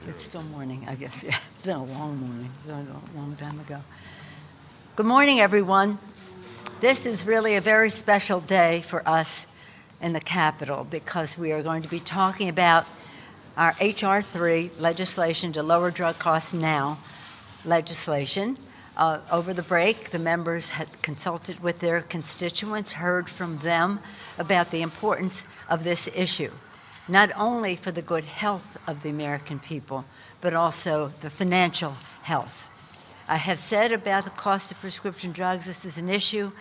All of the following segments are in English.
It's still morning, I guess. Yeah, it's been a long morning. It's been a long time ago. Good morning, everyone. This is really a very special day for us in the Capitol because we are going to be talking about our H.R. 3 legislation to lower drug costs now legislation. Over the break, the members had consulted with their constituents, heard from them about the importance of this issue, not only for the good health of the American people, but also the financial health. I have said about the cost of prescription drugs, this is an issue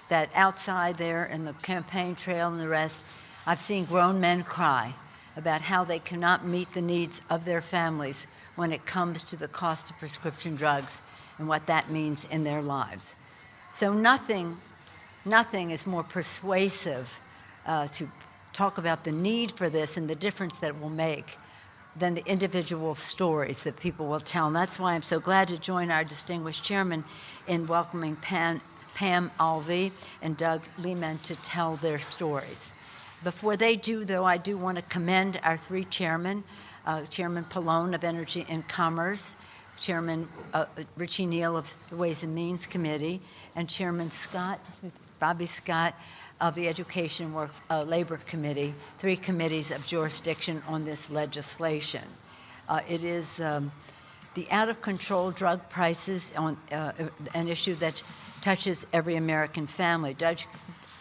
that outside there in the campaign trail and the rest, I've seen grown men cry about how they cannot meet the needs of their families when it comes to the cost of prescription drugs and what that means in their lives. So nothing is more persuasive to talk about the need for this and the difference that it will make than the individual stories that people will tell. And that's why I'm so glad to join our distinguished chairman in welcoming Pam Alvey and Doug Lehman to tell their stories. Before they do, though, I do want to commend our three chairmen, Chairman Pallone of Energy and Commerce, Chairman Richie Neal of the Ways and Means Committee, and Chairman Bobby Scott of the Education Work Labor Committee, three committees of jurisdiction on this legislation. It is the out-of-control drug prices on an issue that touches every American family.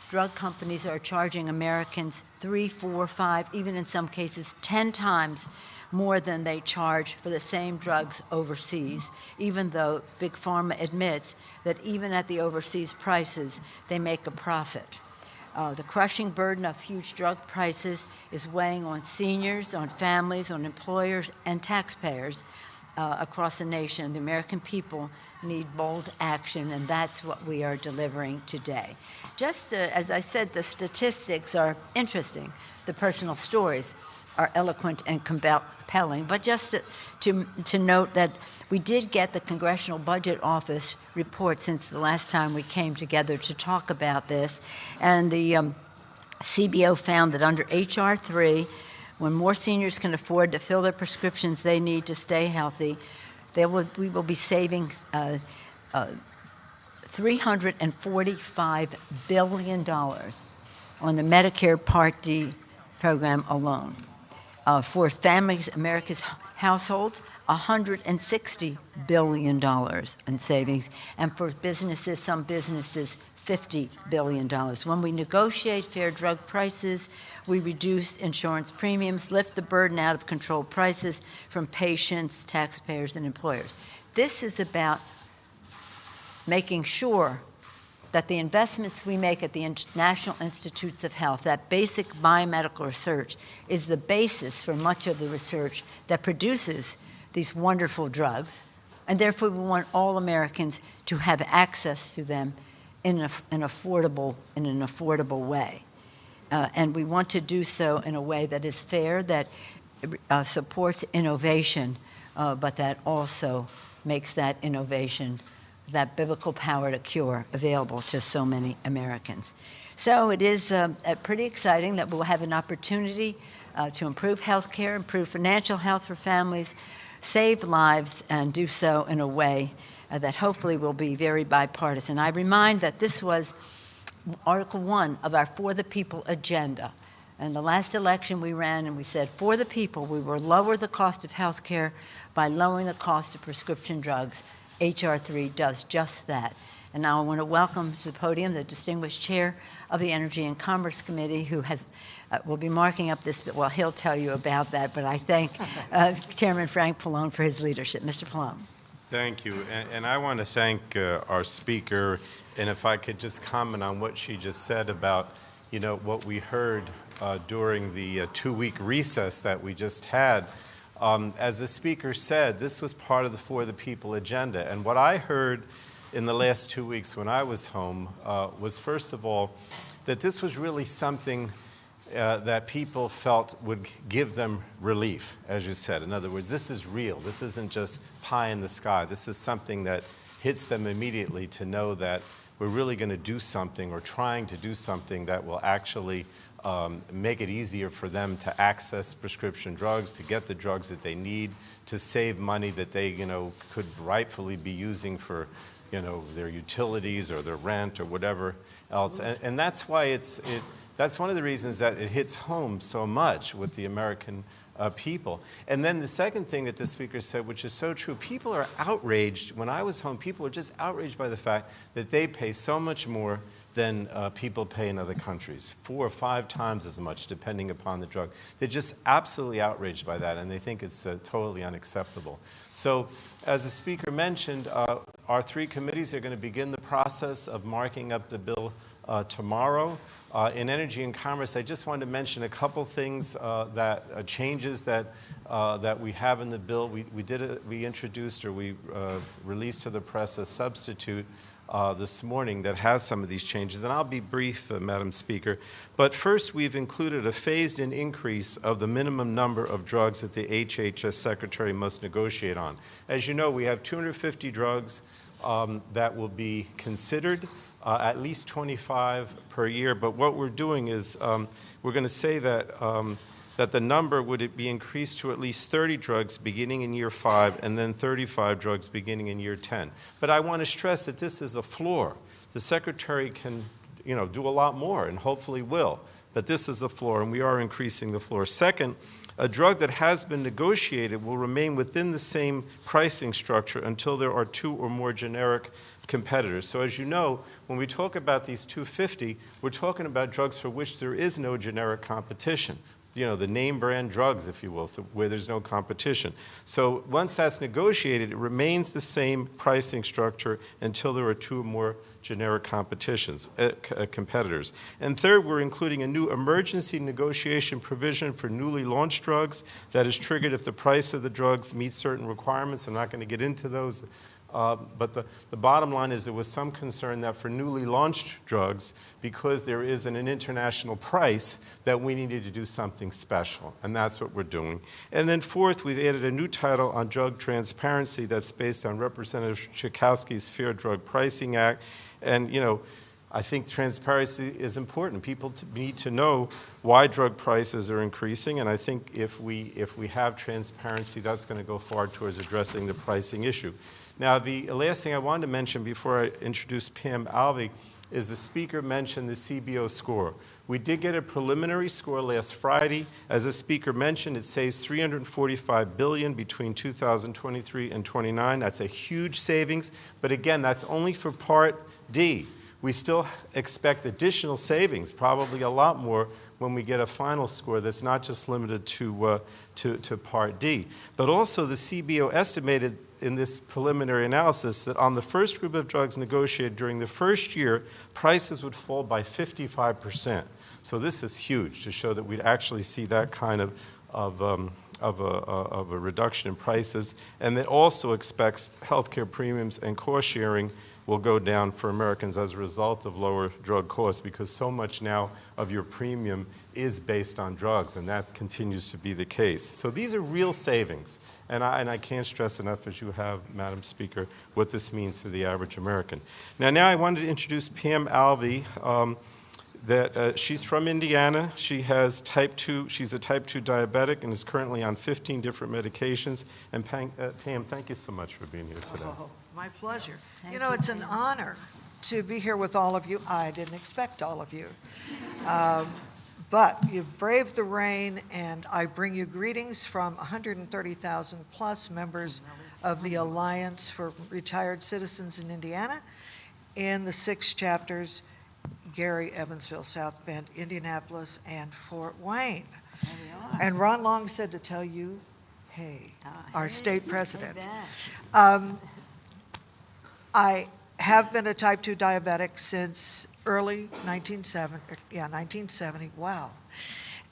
Drug companies are charging Americans 3, 4, 5, even in some cases 10 times more than they charge for the same drugs overseas, even though Big Pharma admits that even at the overseas prices, they make a profit. The crushing burden of huge drug prices is weighing on seniors, on families, on employers, and taxpayers across the nation. The American people need bold action, and that's what we are delivering today. Just as I said, the statistics are interesting. The personal stories are eloquent and compelling. But just to note that we did get the Congressional Budget Office report since the last time we came together to talk about this. And the CBO found that under H.R. 3, when more seniors can afford to fill their prescriptions they need to stay healthy, we will be saving $345 billion on the Medicare Part D program alone. For families, America's households, $160 billion in savings, and for businesses, some businesses, $50 billion. When we negotiate fair drug prices, we reduce insurance premiums, lift the burden out of controlled prices from patients, taxpayers, and employers. This is about making sure that the investments we make at the National Institutes of Health, that basic biomedical research, is the basis for much of the research that produces these wonderful drugs, and therefore we want all Americans to have access to them in an affordable way. And we want to do so in a way that is fair, that supports innovation, but that also makes that innovation, that biblical power to cure, available to so many Americans. So it is pretty exciting that we'll have an opportunity to improve health care, improve financial health for families, save lives, and do so in a way that hopefully will be very bipartisan. I remind that this was Article 1 of our For the People agenda. In the last election we ran and we said, for the people, we will lower the cost of health care by lowering the cost of prescription drugs. H.R. 3 does just that. And now I want to welcome to the podium the distinguished chair of the Energy and Commerce Committee, who will be marking up this, well, he'll tell you about that, but I thank Chairman Frank Pallone for his leadership. Mr. Pallone. Thank you. And I want to thank our speaker, and if I could just comment on what she just said about, what we heard during the 2-week recess that we just had. As the speaker said, this was part of the For the People agenda. And what I heard in the last 2 weeks when I was home was, first of all, that this was really something that people felt would give them relief, as you said. In other words, this is real. This isn't just pie in the sky. This is something that hits them immediately to know that we're really going to do something or trying to do something that will actually make it easier for them to access prescription drugs, to get the drugs that they need, to save money that they, could rightfully be using for, their utilities or their rent or whatever else. And that's why that's one of the reasons that it hits home so much with the American people. And then the second thing that the speaker said, which is so true, people are outraged. When I was home, people were just outraged by the fact that they pay so much more than people pay in other countries, 4 or 5 times as much, depending upon the drug. They're just absolutely outraged by that, and they think it's totally unacceptable. So, as the speaker mentioned, our 3 committees are going to begin the process of marking up the bill tomorrow. In Energy and Commerce, I just wanted to mention a couple things changes that we have in the bill. We introduced, or we released to the press, a substitute this morning that has some of these changes, and I'll be brief, Madam Speaker. But first, we've included a phased-in increase of the minimum number of drugs that the HHS Secretary must negotiate on. As you know, we have 250 drugs that will be considered, at least 25 per year. But what we're doing is we're going to say that the number would be increased to at least 30 drugs beginning in year 5 and then 35 drugs beginning in year 10. But I want to stress that this is a floor. The Secretary can, do a lot more and hopefully will. But this is a floor, and we are increasing the floor. Second, a drug that has been negotiated will remain within the same pricing structure until there are 2 or more generic competitors. So as you know, when we talk about these 250, we're talking about drugs for which there is no generic competition. The name brand drugs, if you will, where there's no competition. So once that's negotiated, it remains the same pricing structure until there are 2 or more generic competitors. And third, we're including a new emergency negotiation provision for newly launched drugs that is triggered if the price of the drugs meets certain requirements. I'm not going to get into those. But the bottom line is there was some concern that for newly launched drugs, because there is an international price, that we needed to do something special, and that's what we're doing. And then fourth, we've added a new title on drug transparency that's based on Representative Schakowsky's Fair Drug Pricing Act. And, I think transparency is important. People need to know why drug prices are increasing, and I think if we have transparency, that's going to go far towards addressing the pricing issue. Now, the last thing I wanted to mention before I introduce Pam Alvey is the speaker mentioned the Cbo Score. We did get a preliminary score last Friday. As the speaker mentioned, it saves $345 billion between 2023 and 29. That's a huge savings, but again, that's only for Part D. We still expect additional savings, probably a lot more, when we get a final score that's not just limited to Part D. But also, the CBO estimated in this preliminary analysis that on the first group of drugs negotiated during the first year, prices would fall by 55%. So this is huge to show that we'd actually see that kind of a reduction in prices. And it also expects healthcare premiums and cost sharing will go down for Americans as a result of lower drug costs, because so much now of your premium is based on drugs, and that continues to be the case. So these are real savings, and I can't stress enough, as you have, Madam Speaker, what this means to the average American. Now I wanted to introduce Pam Alvey. She's from Indiana. She has she's a type 2 diabetic and is currently on 15 different medications. And Pam, thank you so much for being here today. Oh, my pleasure. It's an honor to be here with all of you. I didn't expect all of you. But you've braved the rain, and I bring you greetings from 130,000 plus members of the Alliance for Retired Citizens in Indiana in the 6 chapters: Gary, Evansville, South Bend, Indianapolis, and Fort Wayne. There we are. And Ron Long said to tell you, hey, our hey, state president. hey, I have been a type 2 diabetic since early 1970, wow.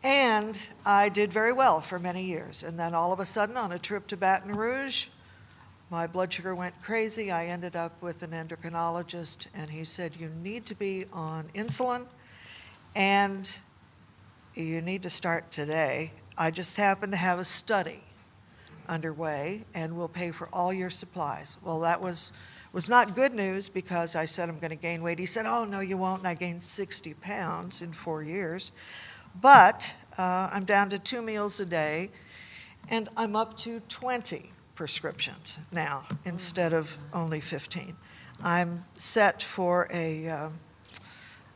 And I did very well for many years. And then all of a sudden, on a trip to Baton Rouge, my blood sugar went crazy. I ended up with an endocrinologist, and he said, you need to be on insulin, and you need to start today. I just happen to have a study underway, and we'll pay for all your supplies. Well, that was not good news, because I said I'm going to gain weight. He said, oh, no, you won't, and I gained 60 pounds in 4 years. But I'm down to 2 meals a day, and I'm up to 20 prescriptions now instead of only 15. I'm set for an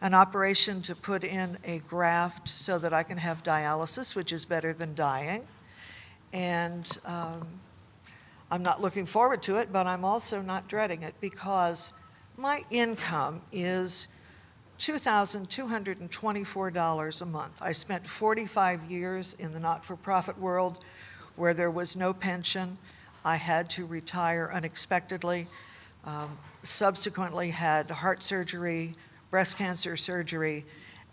operation to put in a graft so that I can have dialysis, which is better than dying. And I'm not looking forward to it, but I'm also not dreading it because my income is $2,224 a month. I spent 45 years in the not-for-profit world where there was no pension. I had to retire unexpectedly, subsequently had heart surgery, breast cancer surgery,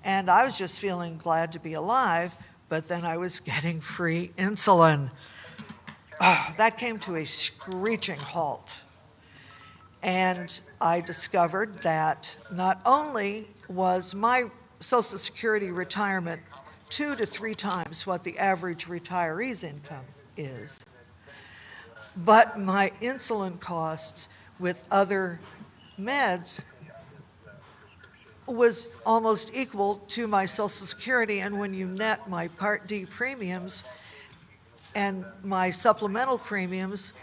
and I was just feeling glad to be alive, but then I was getting free insulin. That came to a screeching halt. And I discovered that not only was my Social Security retirement 2 to 3 times what the average retiree's income is, but my insulin costs with other meds was almost equal to my Social Security, and when you net my Part D premiums and my supplemental premiums,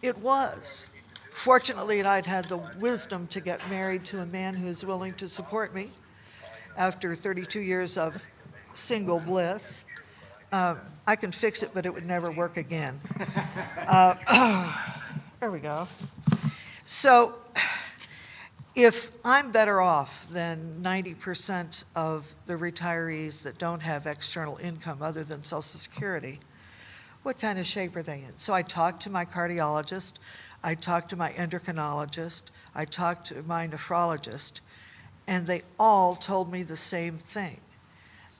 it was. Fortunately, I'd had the wisdom to get married to a man who's willing to support me after 32 years of single bliss. I can fix it, but it would never work again. There we go. So if I'm better off than 90% of the retirees that don't have external income other than Social Security, what kind of shape are they in? So I talked to my cardiologist, I talked to my endocrinologist, I talked to my nephrologist, and they all told me the same thing.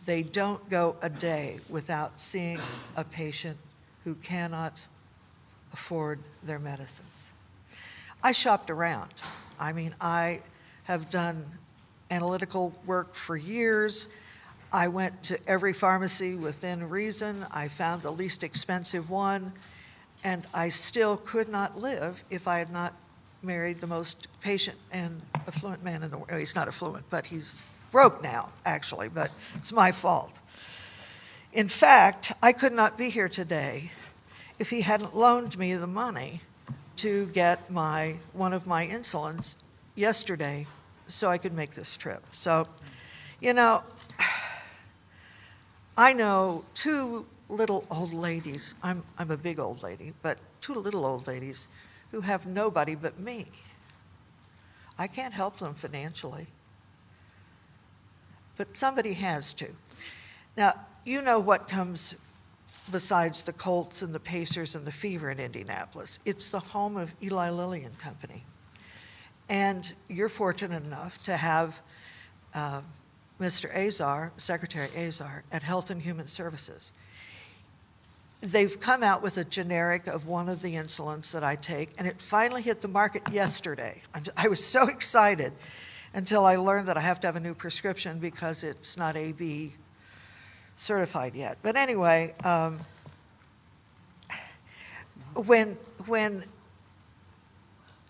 They don't go a day without seeing a patient who cannot afford their medicines. I shopped around. I mean, I have done analytical work for years. I went to every pharmacy within reason. I found the least expensive one, and I still could not live if I had not married the most patient and affluent man in the world. He's not affluent, but he's broke now, actually, but it's my fault. In fact, I could not be here today if he hadn't loaned me the money to get one of my insulins yesterday so I could make this trip. So, you know, I know 2 little old ladies, I'm a big old lady, but 2 little old ladies who have nobody but me. I can't help them financially, but somebody has to. Now, you know what comes besides the Colts and the Pacers and the Fever in Indianapolis. It's the home of Eli Lilly and Company. And you're fortunate enough to have Mr. Azar, Secretary Azar, at Health and Human Services. They've come out with a generic of one of the insulins that I take, and it finally hit the market yesterday. I was so excited until I learned that I have to have a new prescription because it's not AB certified yet. But anyway, when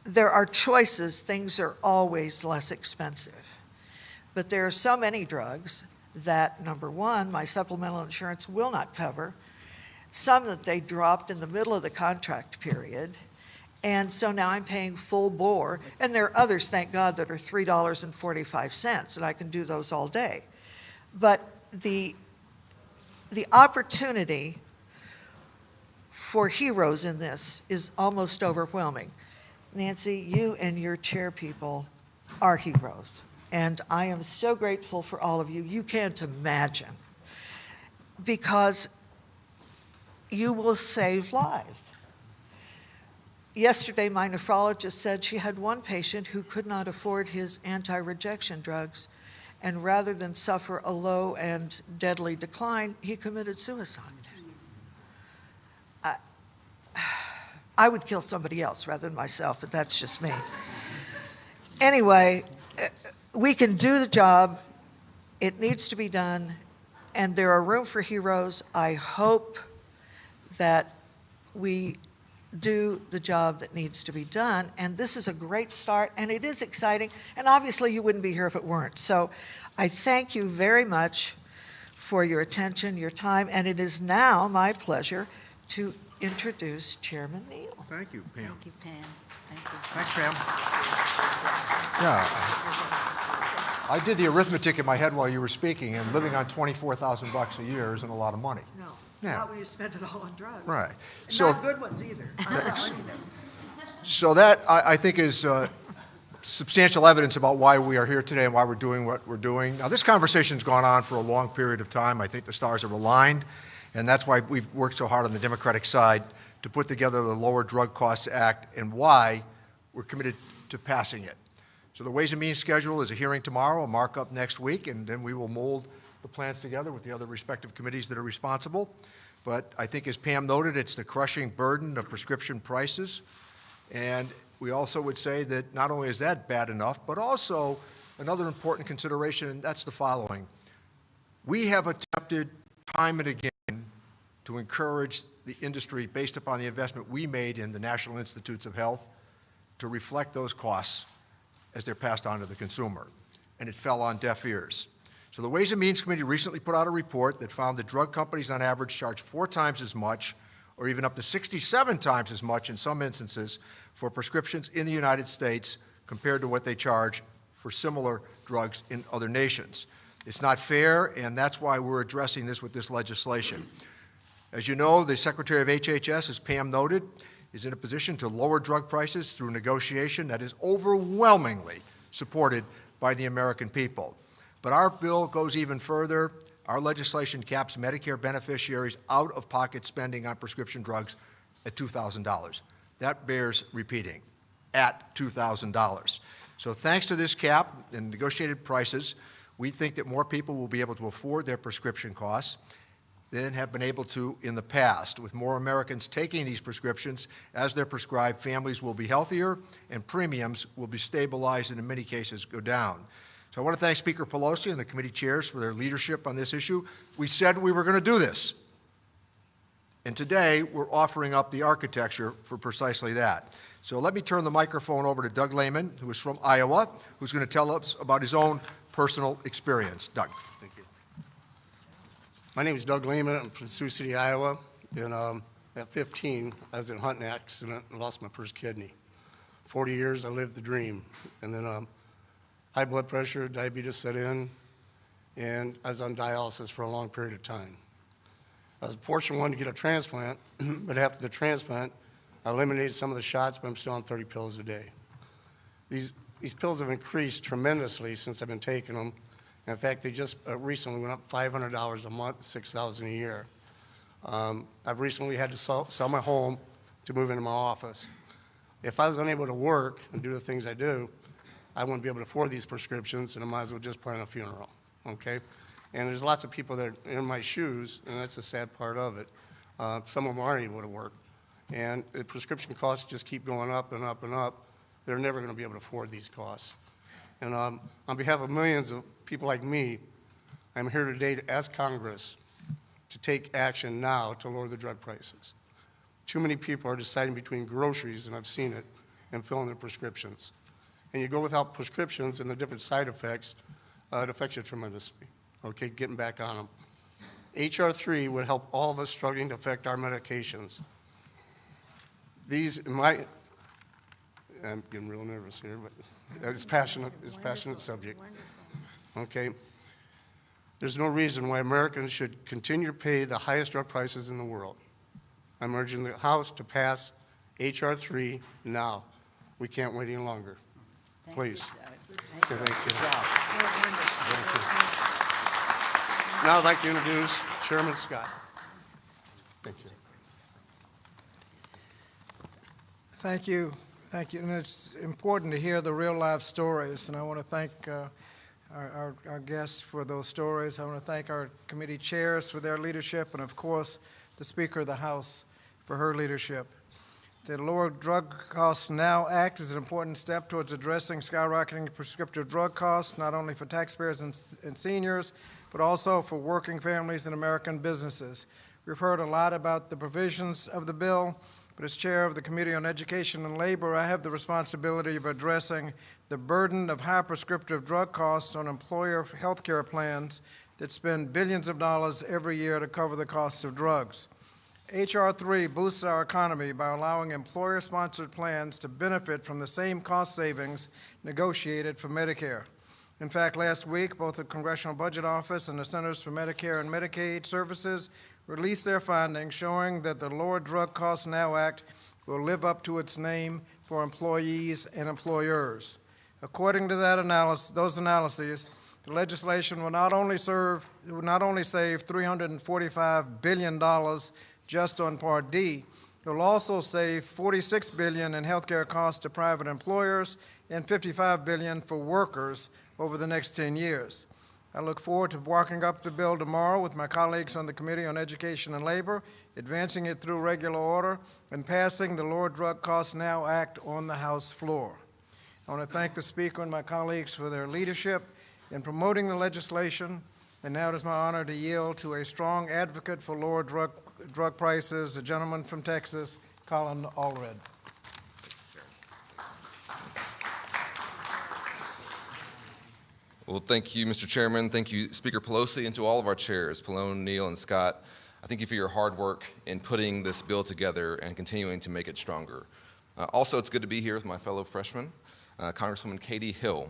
there are choices, things are always less expensive. But there are so many drugs that, number one, my supplemental insurance will not cover, some that they dropped in the middle of the contract period, and so now I'm paying full bore, and there are others, thank God, that are $3.45, and I can do those all day. But the opportunity for heroes in this is almost overwhelming. Nancy, you and your chair people are heroes, and I am so grateful for all of you. You can't imagine, because you will save lives. Yesterday, my nephrologist said she had one patient who could not afford his anti-rejection drugs, and rather than suffer a low and deadly decline, he committed suicide. I would kill somebody else rather than myself, but that's just me. Anyway, we can do the job. It needs to be done, and there are room for heroes. I hope that we do the job that needs to be done, and this is a great start, and it is exciting, and obviously you wouldn't be here if it weren't. So I thank you very much for your attention, your time, and it is now my pleasure to introduce Chairman Neal. Thank you, Pam. Thank you, Pam. Thank you. Thanks, Pam. Yeah. I did the arithmetic in my head while you were speaking, and living on $24,000 a year isn't a lot of money. No, Yeah. not when you spend it all on drugs. Right. And So, not good ones either. so that, I think, is substantial evidence about why we are here today and why we're doing what we're doing. Now, this conversation's gone on for a long period of time. I think the stars have aligned, and that's why we've worked so hard on the Democratic side to put together the Lower Drug Costs Act and why we're committed to passing it. So the Ways and Means schedule is a hearing tomorrow, a markup next week, and then we will mold the plans together with the other respective committees that are responsible. But I think, as Pam noted, it's the crushing burden of prescription prices. And we also would say that not only is that bad enough, but also another important consideration, and that's the following. We have attempted time and again to encourage the industry, based upon the investment we made in the National Institutes of Health, to reflect those costs as they're passed on to the consumer. And it fell on deaf ears. So the Ways and Means Committee recently put out a report that found that drug companies on average charge 4 times as much, or even up to 67 times as much in some instances, for prescriptions in the United States compared to what they charge for similar drugs in other nations. It's not fair, and that's why we're addressing this with this legislation. As you know, the Secretary of HHS, as Pam noted, is in a position to lower drug prices through negotiation that is overwhelmingly supported by the American people. But our bill goes even further. Our legislation caps Medicare beneficiaries' out-of-pocket spending on prescription drugs at $2,000. That bears repeating, at $2,000. So thanks to this cap and negotiated prices, we think that more people will be able to afford their prescription costs than have been able to in the past. With more Americans taking these prescriptions as they're prescribed, families will be healthier and premiums will be stabilized and in many cases go down. So I want to thank Speaker Pelosi and the committee chairs for their leadership on this issue. We said we were going to do this. And today we're offering up the architecture for precisely that. So let me turn the microphone over to Doug Lehman, who is from Iowa, who's going to tell us about his own personal experience. Doug. Thank you. My name is Doug Lehman. I'm from Sioux City, Iowa. And at 15, I was in a hunting accident and lost my first kidney. 40 years, I lived the dream. And then high blood pressure, diabetes set in, and I was on dialysis for a long period of time. I was the fortunate one to get a transplant, but after the transplant, I eliminated some of the shots, but I'm still on 30 pills a day. These pills have increased tremendously since I've been taking them. In fact, they just recently went up $500 a month, $6,000 a year. I've recently had to sell my home to move into my office. If I was unable to work and do the things I do, I wouldn't be able to afford these prescriptions, and I might as well just plan a funeral, okay? And there's lots of people that are in my shoes, and that's the sad part of it. Some of them aren't able to work. And the prescription costs just keep going up and up and up. They're never going to be able to afford these costs. And on behalf of millions of people like me, I'm here today to ask Congress to take action now to lower the drug prices. Too many people are deciding between groceries, and I've seen it, and filling their prescriptions. And you go without prescriptions and the different side effects, it affects you tremendously, okay, getting back on them. H.R. 3 would help all of us struggling to affect our medications. I'm getting real nervous here, but it's a passionate subject, okay? There's no reason why Americans should continue to pay the highest drug prices in the world. I'm urging the House to pass H.R. 3 now. We can't wait any longer. Please. Okay, thank you. Now I'd like to introduce Chairman Scott. Thank you. Thank you. Thank you. And it's important to hear the real life stories. And I want to thank our guests for those stories. I want to thank our committee chairs for their leadership, and of course, the Speaker of the House for her leadership. The Lower Drug Costs Now Act is an important step towards addressing skyrocketing prescriptive drug costs, not only for taxpayers and seniors, but also for working families and American businesses. We've heard a lot about the provisions of the bill, but as chair of the Committee on Education and Labor, I have the responsibility of addressing the burden of high prescriptive drug costs on employer health care plans that spend billions of dollars every year to cover the cost of drugs. H.R. 3 boosts our economy by allowing employer-sponsored plans to benefit from the same cost savings negotiated for Medicare. In fact, last week, both the Congressional Budget Office and the Centers for Medicare and Medicaid Services released their findings showing that the Lower Drug Costs Now Act will live up to its name for employees and employers. According to those analyses, the legislation will not only save $345 billion just on Part D, it will also save $46 billion in healthcare costs to private employers and $55 billion for workers over the next 10 years. I look forward to marking up the bill tomorrow with my colleagues on the Committee on Education and Labor, advancing it through regular order, and passing the Lower Drug Costs Now Act on the House floor. I want to thank the Speaker and my colleagues for their leadership in promoting the legislation, and now it is my honor to yield to a strong advocate for lower drug prices, a gentleman from Texas, Colin Allred. Well, thank you, Mr. Chairman. Thank you, Speaker Pelosi, and to all of our chairs, Pallone, Neal, and Scott. I thank you for your hard work in putting this bill together and continuing to make it stronger. Also, it's good to be here with my fellow freshman, Congresswoman Katie Hill.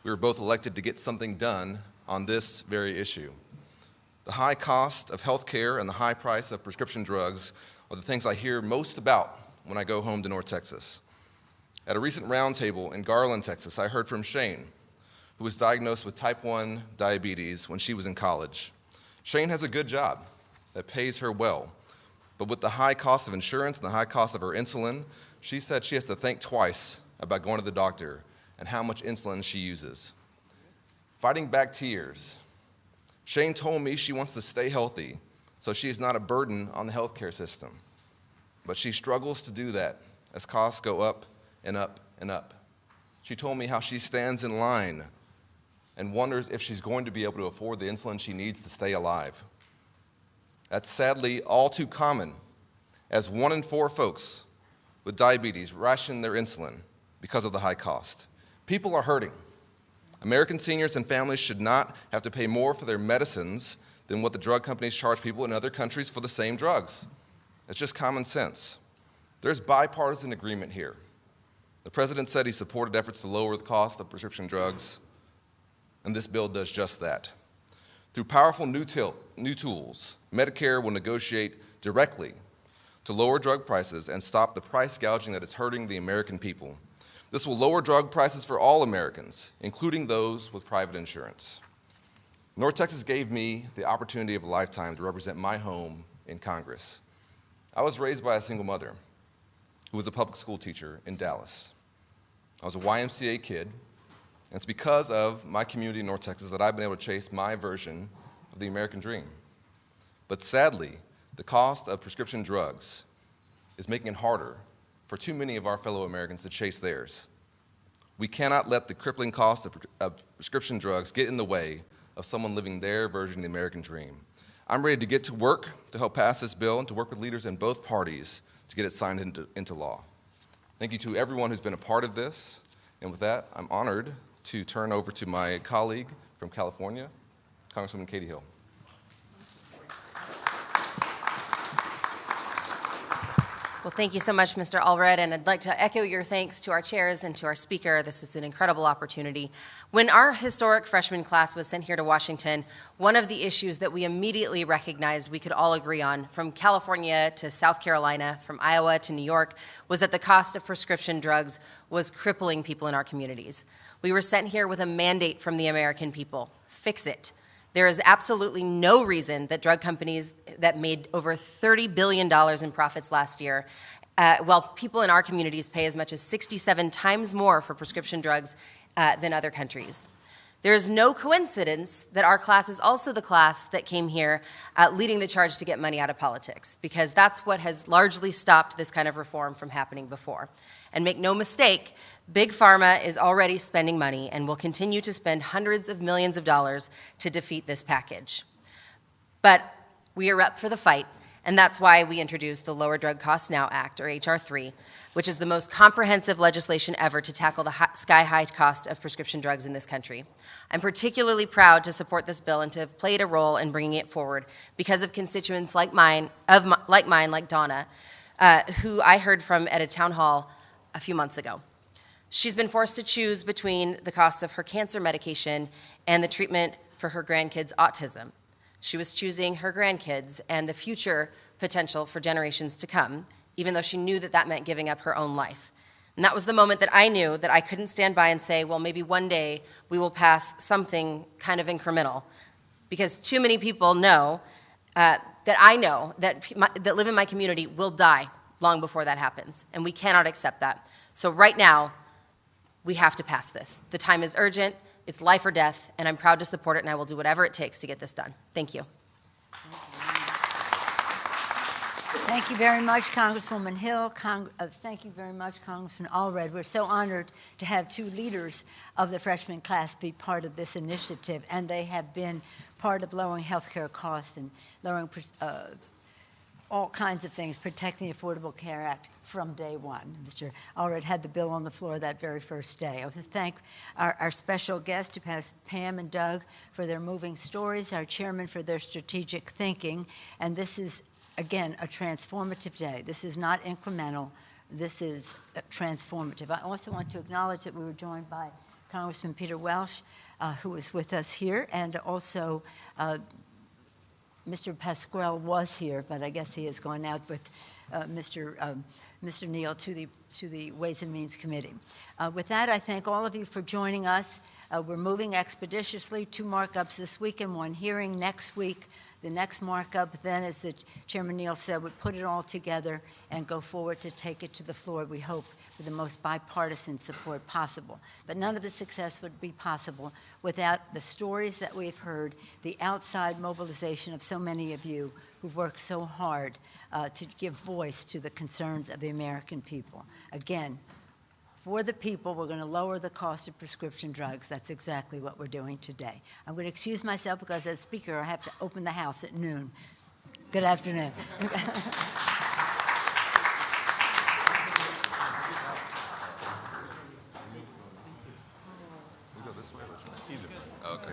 We were both elected to get something done on this very issue. The high cost of health care and the high price of prescription drugs are the things I hear most about when I go home to North Texas. At a recent roundtable in Garland, Texas, I heard from Shane, who was diagnosed with type 1 diabetes when she was in college. Shane has a good job that pays her well, but with the high cost of insurance and the high cost of her insulin, she said she has to think twice about going to the doctor and how much insulin she uses. Fighting back tears, Shane told me she wants to stay healthy so she is not a burden on the healthcare system. But she struggles to do that as costs go up and up and up. She told me how she stands in line and wonders if she's going to be able to afford the insulin she needs to stay alive. That's sadly all too common, as 1 in 4 folks with diabetes ration their insulin because of the high cost. People are hurting. American seniors and families should not have to pay more for their medicines than what the drug companies charge people in other countries for the same drugs. It's just common sense. There's bipartisan agreement here. The president said he supported efforts to lower the cost of prescription drugs, and this bill does just that. Through powerful new tools, Medicare will negotiate directly to lower drug prices and stop the price gouging that is hurting the American people. This will lower drug prices for all Americans, including those with private insurance. North Texas gave me the opportunity of a lifetime to represent my home in Congress. I was raised by a single mother who was a public school teacher in Dallas. I was a YMCA kid, and it's because of my community in North Texas that I've been able to chase my version of the American dream. But sadly, the cost of prescription drugs is making it harder for too many of our fellow Americans to chase theirs. We cannot let the crippling cost of prescription drugs get in the way of someone living their version of the American dream. I'm ready to get to work to help pass this bill and to work with leaders in both parties to get it signed into law. Thank you to everyone who's been a part of this. And with that, I'm honored to turn over to my colleague from California, Congresswoman Katie Hill. Well, thank you so much, Mr. Allred, and I'd like to echo your thanks to our chairs and to our speaker. This is an incredible opportunity. When our historic freshman class was sent here to Washington, one of the issues that we immediately recognized we could all agree on, from California to South Carolina, from Iowa to New York, was that the cost of prescription drugs was crippling people in our communities. We were sent here with a mandate from the American people: fix it. There is absolutely no reason that drug companies that made over $30 billion in profits last year, while people in our communities pay as much as 67 times more for prescription drugs than other countries. There is no coincidence that our class is also the class that came here leading the charge to get money out of politics, because that's what has largely stopped this kind of reform from happening before. And make no mistake, Big Pharma is already spending money and will continue to spend hundreds of millions of dollars to defeat this package. But we are up for the fight, And that's why we introduced the Lower Drug Costs Now Act, or H.R. 3, which is the most comprehensive legislation ever to tackle the sky-high cost of prescription drugs in this country. I'm particularly proud to support this bill and to have played a role in bringing it forward because of constituents like mine, like Donna, who I heard from at a town hall a few months ago. She's been forced to choose between the cost of her cancer medication and the treatment for her grandkids' autism. She was choosing her grandkids and the future potential for generations to come, even though she knew that that meant giving up her own life. And that was the moment that I knew that I couldn't stand by and say, well, maybe one day we will pass something kind of incremental. Because too many people know that I know that live in my community will die long before that happens. And we cannot accept that. So right now, we have to pass this. The time is urgent. It's life or death, and I'm proud to support it, and I will do whatever it takes to get this done. Thank you. Thank you very much, Congresswoman Hill. Thank you very much, Congressman Allred. We're so honored to have two leaders of the freshman class be part of this initiative, and they have been part of lowering health care costs and lowering all kinds of things, protecting the Affordable Care Act from day one. Mr. Allred had the bill on the floor that very first day. I want to thank our special guests, Pam and Doug, for their moving stories, our chairman for their strategic thinking, and this is, again, a transformative day. This is not incremental. This is transformative. I also want to acknowledge that we were joined by Congressman Peter Welch, who is with us here, and also Mr. Pasquale was here, but I guess he has gone out with Mr. Neal to the Ways and Means Committee. With that, I thank all of you for joining us. We're moving expeditiously, 2 markups this week and 1 hearing next week. The next markup then, as the Chairman Neal said, would put it all together and go forward to take it to the floor, we hope, with the most bipartisan support possible. But none of the success would be possible without the stories that we've heard, the outside mobilization of so many of you who've worked so hard to give voice to the concerns of the American people. Again, for the people, we're going to lower the cost of prescription drugs. That's exactly what we're doing today. I'm going to excuse myself because as Speaker, I have to open the House at noon. Good afternoon. We go this way or which way? Either. Okay.